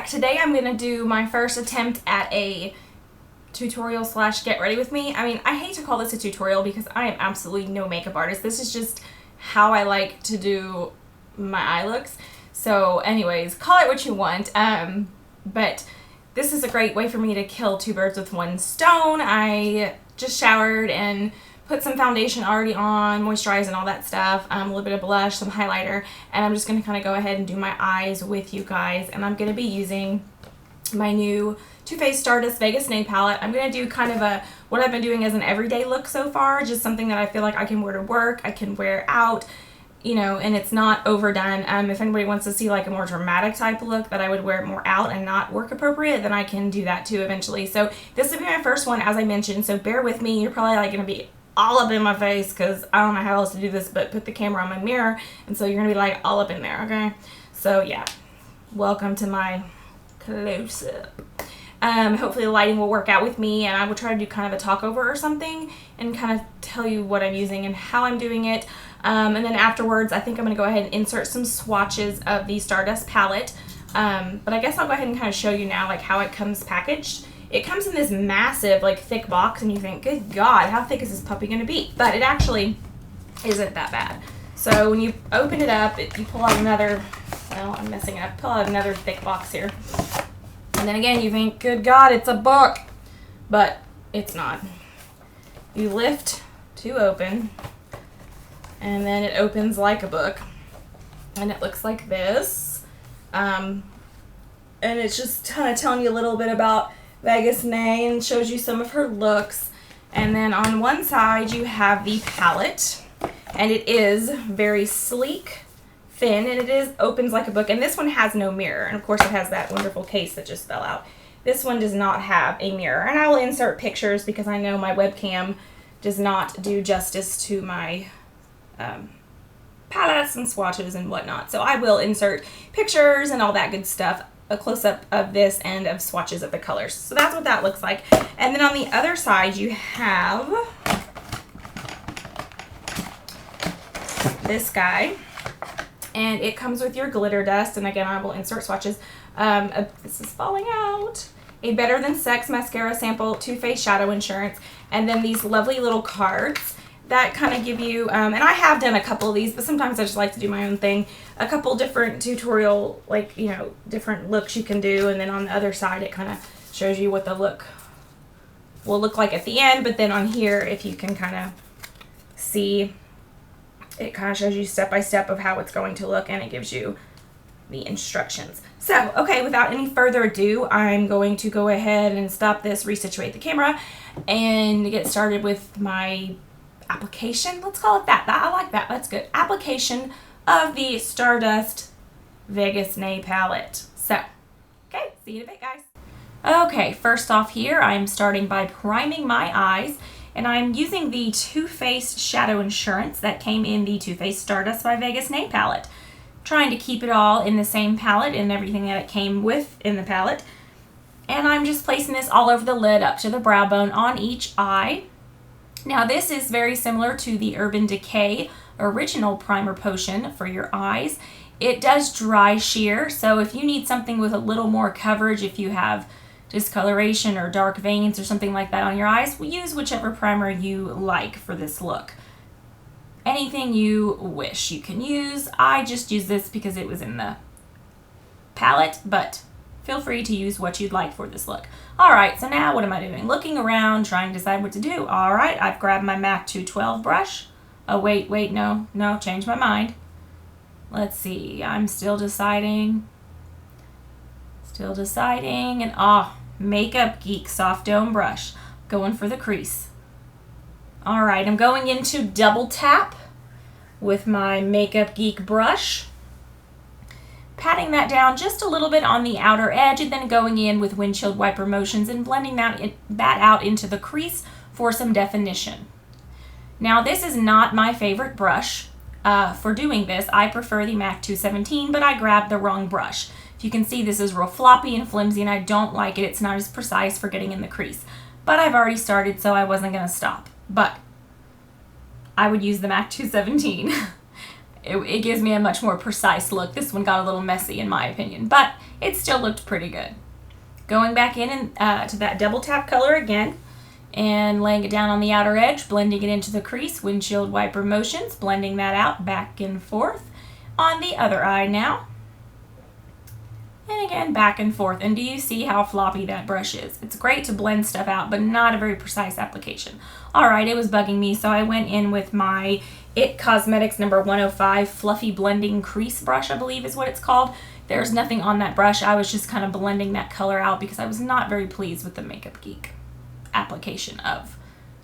back. Today I'm going to do my first attempt at a tutorial slash get ready with me. I mean, I hate to call this a tutorial because I am absolutely no makeup artist. This is just how I like to do my eye looks. So anyways, call it what you want. But this is a great way for me to kill two birds with one stone. I just showered and put some foundation already on, moisturize and all that stuff, a little bit of blush, some highlighter, and I'm just going to kind of go ahead and do my eyes with you guys. And I'm going to be using my new Too Faced Stardust Vegas Nail Palette. I'm going to do kind of what I've been doing as an everyday look so far, just something that I feel like I can wear to work, I can wear out, you know, and it's not overdone. If anybody wants to see like a more dramatic type of look that I would wear more out and not work appropriate, then I can do that too eventually. So this will be my first one, as I mentioned, so bear with me. You're probably like going to be all up in my face because I don't know how else to do this but put the camera on my mirror, and so you're gonna be like all up in there, okay? So yeah, welcome to my close-up. Hopefully the lighting will work out with me, and I will try to do kind of a talk over or something and kind of tell you what I'm using and how I'm doing it. And then afterwards I think I'm gonna go ahead and insert some swatches of the Stardust palette, but I guess I'll go ahead and kind of show you now like how it comes packaged. It comes in this massive, like, thick box, and you think, good God, how thick is this puppy going to be? But it actually isn't that bad. So when you open it up, you pull out another, well, I'm messing up, pull out another thick box here. And then again, you think, good God, it's a book. But it's not. You lift to open, and then it opens like a book. And it looks like this. And it's just kind of telling you a little bit about Vegas Nail and shows you some of her looks. And then on one side you have the palette, and it is very sleek, thin, and opens like a book. And this one has no mirror, and of course it has that wonderful case that just fell out. This one does not have a mirror, and I will insert pictures because I know my webcam does not do justice to my palettes and swatches and whatnot. So I will insert pictures and all that good stuff, a close-up of this and of swatches of the colors. So that's what that looks like. And then on the other side you have this guy, and it comes with your glitter dust, and again I will insert swatches. This is falling out. A Better Than Sex mascara sample, Too Faced Shadow Insurance, and then these lovely little cards that kind of give you, and I have done a couple of these, but sometimes I just like to do my own thing. A couple different tutorial, like, you know, different looks you can do, and then on the other side it kind of shows you what the look will look like at the end. But then on here, if you can kind of see, it kind of shows you step by step of how it's going to look, and it gives you the instructions. So, okay, without any further ado, I'm going to go ahead and stop this, resituate the camera, and get started with my application. Let's call it that. I like that. That's good. Application of the Stardust Vegas Nail Palette. So, okay, see you in a bit, guys. Okay, first off here, I'm starting by priming my eyes, and I'm using the Too Faced Shadow Insurance that came in the Too Faced Stardust by Vegas Nail Palette. Trying to keep it all in the same palette and everything that it came with in the palette. And I'm just placing this all over the lid up to the brow bone on each eye. Now this is very similar to the Urban Decay Original Primer Potion for your eyes. It does dry sheer, so if you need something with a little more coverage, if you have discoloration or dark veins or something like that on your eyes, use whichever primer you like for this look. Anything you wish you can use. I just use this because it was in the palette, but feel free to use what you'd like for this look. Alright, so now what am I doing? Looking around, trying to decide what to do. Alright, I've grabbed my MAC 212 brush. Oh, wait, no, changed my mind. Let's see, I'm still deciding. And Makeup Geek Soft Dome Brush. Going for the crease. Alright, I'm going into double tap with my Makeup Geek brush. Patting that down just a little bit on the outer edge, and then going in with windshield wiper motions and blending that out into the crease for some definition. Now this is not my favorite brush for doing this. I prefer the MAC 217, but I grabbed the wrong brush. If you can see, this is real floppy and flimsy, and I don't like it. It's not as precise for getting in the crease. But I've already started, so I wasn't going to stop. But I would use the MAC 217. it gives me a much more precise look. This one got a little messy in my opinion, but it still looked pretty good. Going back in and to that double tap color again, and laying it down on the outer edge, blending it into the crease, windshield wiper motions, blending that out back and forth on the other eye now. And again, back and forth. And do you see how floppy that brush is? It's great to blend stuff out, but not a very precise application. All right, it was bugging me, so I went in with my IT Cosmetics number 105 Fluffy Blending Crease Brush, I believe is what it's called. There's nothing on that brush. I was just kind of blending that color out because I was not very pleased with the Makeup Geek application of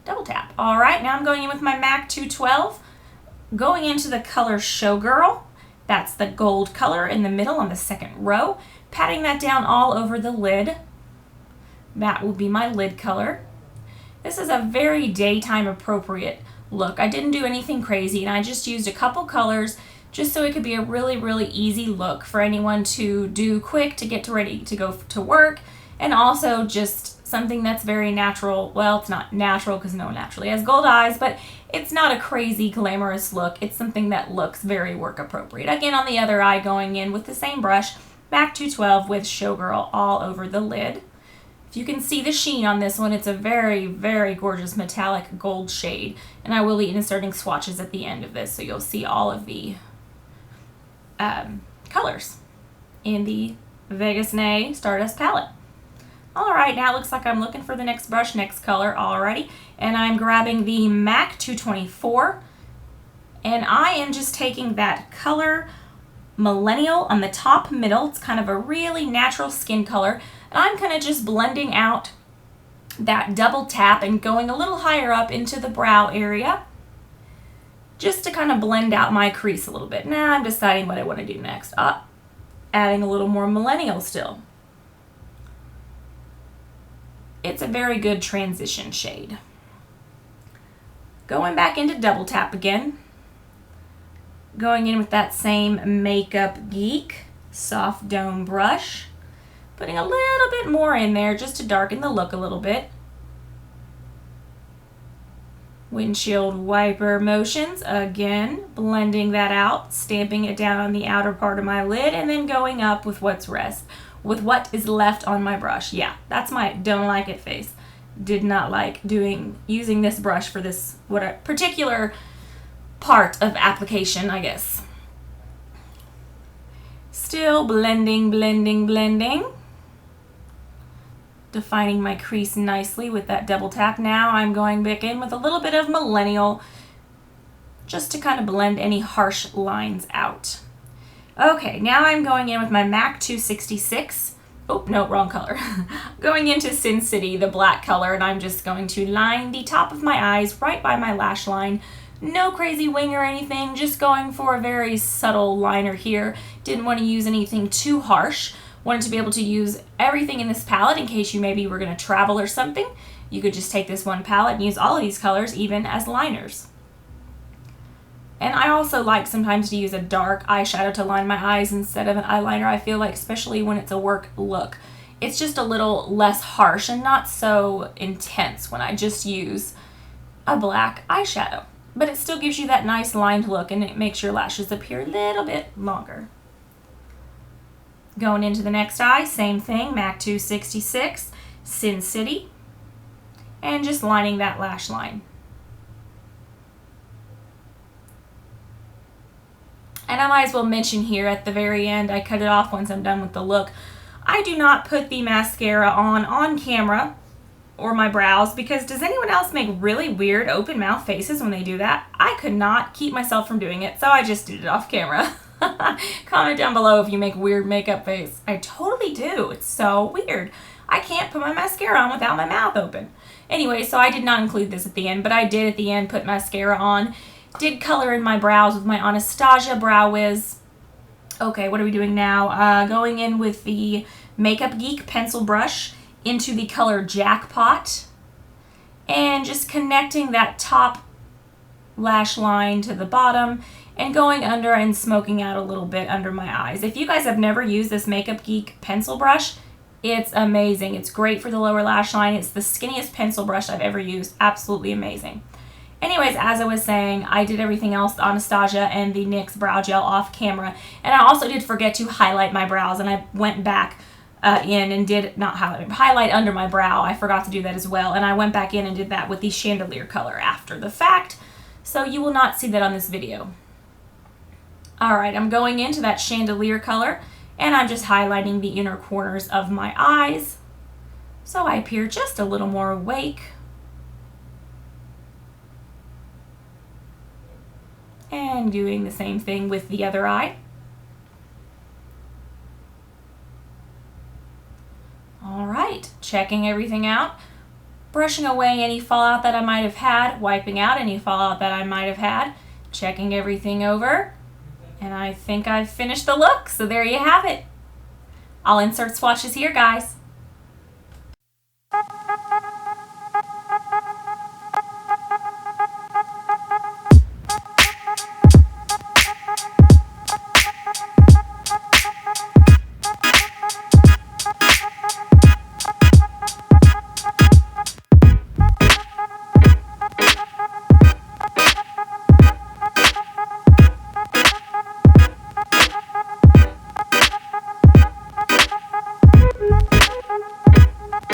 double tap. All right, now I'm going in with my MAC 212, going into the color Showgirl. That's the gold color in the middle on the second row. Patting that down all over the lid. That will be my lid color. This is a very daytime appropriate look. I didn't do anything crazy, and I just used a couple colors just so it could be a really, really easy look for anyone to do quick to get ready to go to work, and also just something that's very natural. Well, it's not natural because no one naturally has gold eyes, but it's not a crazy glamorous look. It's something that looks very work appropriate. Again, on the other eye, going in with the same brush, MAC 212 with Showgirl all over the lid. If you can see the sheen on this one, it's a very, very gorgeous metallic gold shade, and I will be inserting swatches at the end of this, so you'll see all of the colors in the Vegas Nay Stardust palette. All right, now it looks like I'm looking for the next brush, next color, alrighty, and I'm grabbing the MAC 224, and I am just taking that color Millennial on the top middle. It's kind of a really natural skin color, and I'm kind of just blending out that double tap and going a little higher up into the brow area just to kind of blend out my crease a little bit. Now I'm deciding what I want to do next. Adding a little more Millennial still. It's a very good transition shade. Going back into double tap again. Going in with that same Makeup Geek soft dome brush. Putting a little bit more in there just to darken the look a little bit. Windshield wiper motions, again, blending that out, stamping it down on the outer part of my lid, and then going up with what is left on my brush. Yeah, that's my don't like it face. Did not like using this brush for this particular part of application, I guess. Still blending, blending, blending. Defining my crease nicely with that double tap. Now I'm going back in with a little bit of Millennial just to kind of blend any harsh lines out. Okay, now I'm going in with my MAC 266. Oh, no, wrong color. Going into Sin City, the black color, and I'm just going to line the top of my eyes right by my lash line. No crazy wing or anything, just going for a very subtle liner here. Didn't want to use anything too harsh. Wanted to be able to use everything in this palette in case you maybe were going to travel or something. You could just take this one palette and use all of these colors even as liners. And I also like sometimes to use a dark eyeshadow to line my eyes instead of an eyeliner. I feel like, especially when it's a work look, it's just a little less harsh and not so intense when I just use a black eyeshadow. But it still gives you that nice lined look, and it makes your lashes appear a little bit longer. Going into the next eye, same thing, MAC 266, Sin City, and just lining that lash line. And I might as well mention here at the very end, I cut it off once I'm done with the look. I do not put the mascara on camera or my brows, because does anyone else make really weird open mouth faces when they do that? I could not keep myself from doing it, so I just did it off camera. Comment down below if you make weird makeup face. I totally do. It's so weird. I can't put my mascara on without my mouth open. Anyway, so I did not include this at the end, but I did at the end put mascara on. Did color in my brows with my Anastasia Brow Wiz. Okay, what are we doing now? Going in with the Makeup Geek pencil brush into the color Jackpot, and just connecting that top lash line to the bottom and going under and smoking out a little bit under my eyes. If you guys have never used this Makeup Geek pencil brush, it's amazing. It's great for the lower lash line. It's the skinniest pencil brush I've ever used. Absolutely amazing. Anyways, as I was saying, I did everything else, the Anastasia and the NYX brow gel off camera. And I also did forget to highlight my brows, and I went back in and did, not highlight under my brow. I forgot to do that as well. And I went back in and did that with the Chandelier color after the fact. So you will not see that on this video. Alright, I'm going into that Chandelier color, and I'm just highlighting the inner corners of my eyes, so I appear just a little more awake. And doing the same thing with the other eye. Alright, checking everything out, brushing away any fallout that I might have had, wiping out any fallout that I might have had, checking everything over, and I think I've finished the look, so there you have it. I'll insert swatches here, guys.